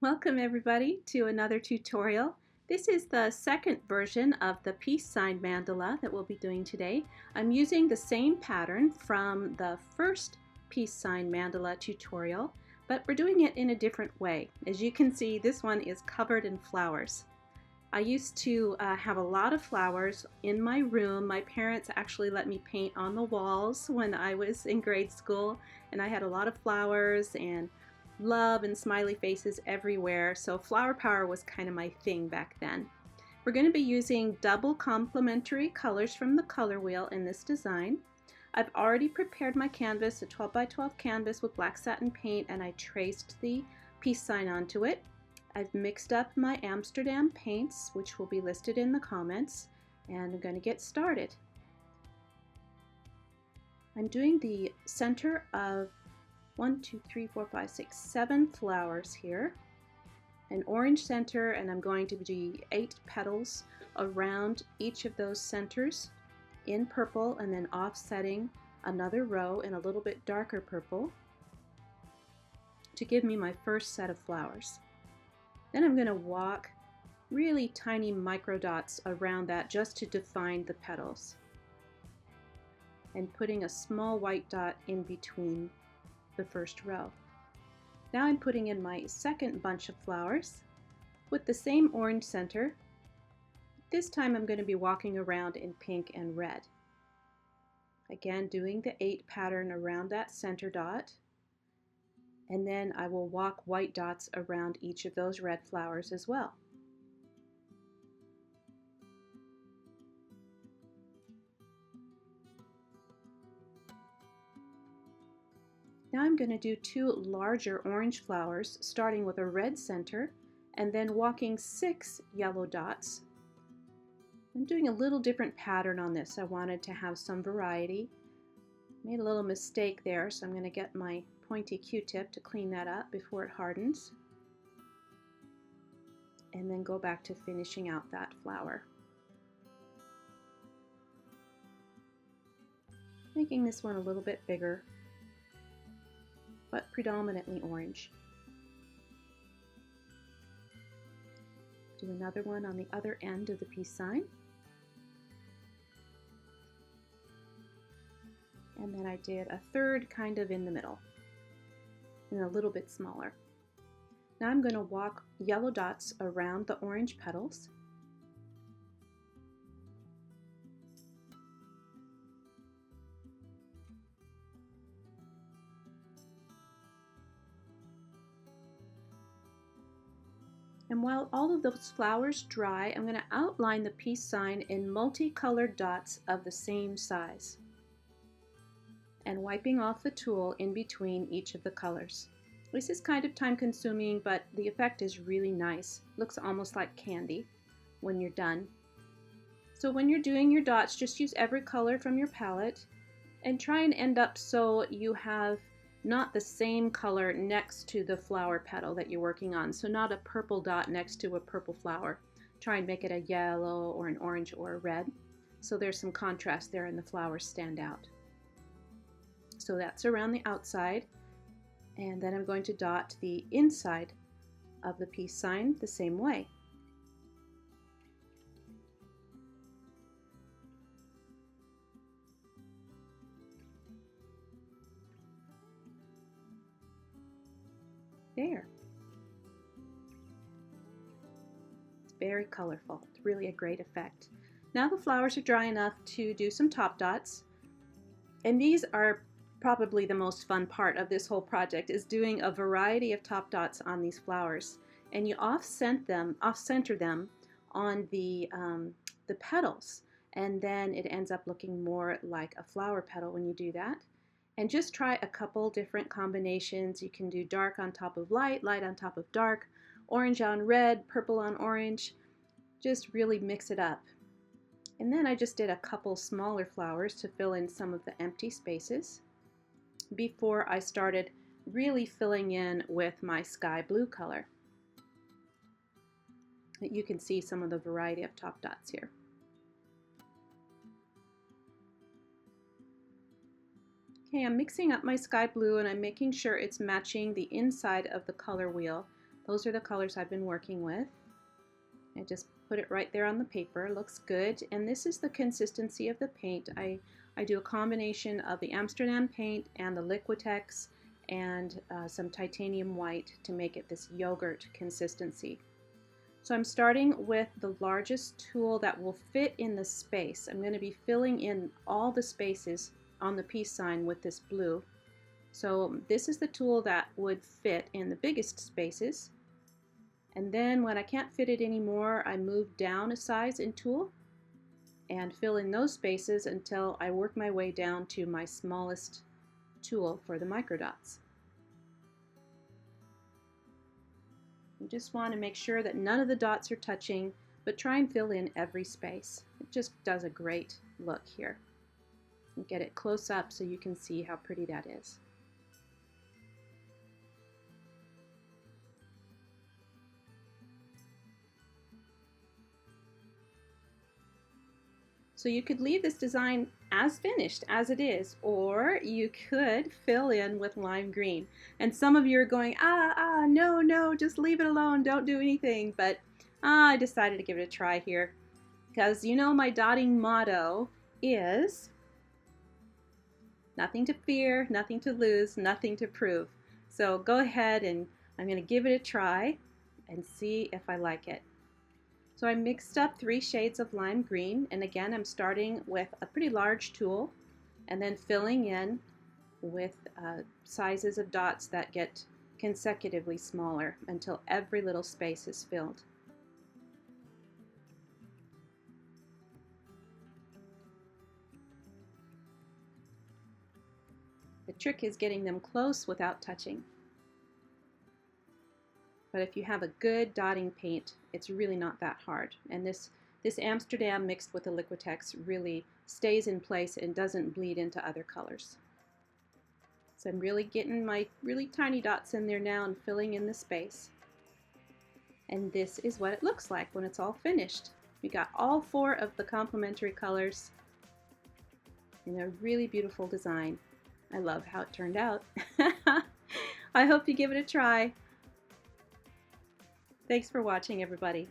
Welcome everybody to another tutorial. This is the second version of the peace sign mandala that we'll be doing today. I'm using the same pattern from the first peace sign mandala tutorial, but we're doing it in a different way. As you can see, this one is covered in flowers. I used to have a lot of flowers in my room. My parents actually let me paint on the walls when I was in grade school, and I had a lot of flowers and love and smiley faces everywhere, so flower power was kind of my thing back then. We're going to be using double complementary colors from the color wheel in this design. I've already prepared my canvas, a 12 by 12 canvas with black satin paint, and I traced the peace sign onto it. I've mixed up my Amsterdam paints, which will be listed in the comments, and I'm going to get started. I'm doing the center of 7 flowers here, an orange center, and I'm going to do 8 petals around each of those centers in purple, and then offsetting another row in a little bit darker purple to give me my first set of flowers. Then I'm going to walk really tiny micro dots around that just to define the petals, and putting a small white dot in between the first row. Now I'm putting in my second bunch of flowers with the same orange center. This time I'm going to be walking around in pink and red. Again, doing the 8 pattern around that center dot, and then I will walk white dots around each of those red flowers as well. Now I'm going to do 2 larger orange flowers, starting with a red center and then walking 6 yellow dots. I'm doing a little different pattern on this. I wanted to have some variety. Made a little mistake there, so I'm going to get my pointy Q-tip to clean that up before it hardens. And then go back to finishing out that flower. Making this one a little bit bigger, but predominantly orange. Do another one on the other end of the peace sign. And then I did a third kind of in the middle, and a little bit smaller. Now I'm going to walk yellow dots around the orange petals. And while all of those flowers dry, I'm going to outline the peace sign in multicolored dots of the same size, and wiping off the tool in between each of the colors. This is kind of time consuming, but the effect is really nice. Looks almost like candy when you're done. So when you're doing your dots, just use every color from your palette and try and end up so you have not the same color next to the flower petal that you're working on. So not a purple dot next to a purple flower. Try and make it a yellow or an orange or a red. So there's some contrast there and the flowers stand out. So that's around the outside. And then I'm going to dot the inside of the peace sign the same way. There. It's very colorful. It's really a great effect. Now the flowers are dry enough to do some top dots. And these are probably the most fun part of this whole project, is doing a variety of top dots on these flowers. And you off-center them on the petals. And then it ends up looking more like a flower petal when you do that. And just try a couple different combinations. You can do dark on top of light, light on top of dark, orange on red, purple on orange. Just really mix it up. And then I just did a couple smaller flowers to fill in some of the empty spaces before I started really filling in with my sky blue color. You can see some of the variety of top dots here. Okay, I'm mixing up my sky blue and I'm making sure it's matching the inside of the color wheel Those are the colors I've been working with. I just put it right there on the paper. Looks good. And this is the consistency of the paint. I do a combination of the Amsterdam Paint and the Liquitex and some titanium white to make it this yogurt consistency. So I'm starting with the largest tool that will fit in the space. I'm going to be filling in all the spaces on the peace sign with this blue. So this is the tool that would fit in the biggest spaces. And then when I can't fit it anymore, I move down a size in tool and fill in those spaces until I work my way down to my smallest tool for the microdots. You just want to make sure that none of the dots are touching, but try and fill in every space. It just does a great look here. And get it close up so you can see how pretty that is. So you could leave this design as finished as it is, or you could fill in with lime green. And some of you are going, no, just leave it alone, don't do anything. But I decided to give it a try here because you know my dotting motto is nothing to fear, nothing to lose, nothing to prove. So go ahead and I'm going to give it a try and see if I like it. So I mixed up 3 shades of lime green, and again I'm starting with a pretty large tool and then filling in with sizes of dots that get consecutively smaller until every little space is filled. The trick is getting them close without touching. But if you have a good dotting paint, it's really not that hard. And this Amsterdam mixed with the Liquitex really stays in place and doesn't bleed into other colors. So I'm really getting my really tiny dots in there now and filling in the space. And this is what it looks like when it's all finished. We got all 4 of the complementary colors in a really beautiful design. I love how it turned out. I hope you give it a try. Thanks for watching, everybody.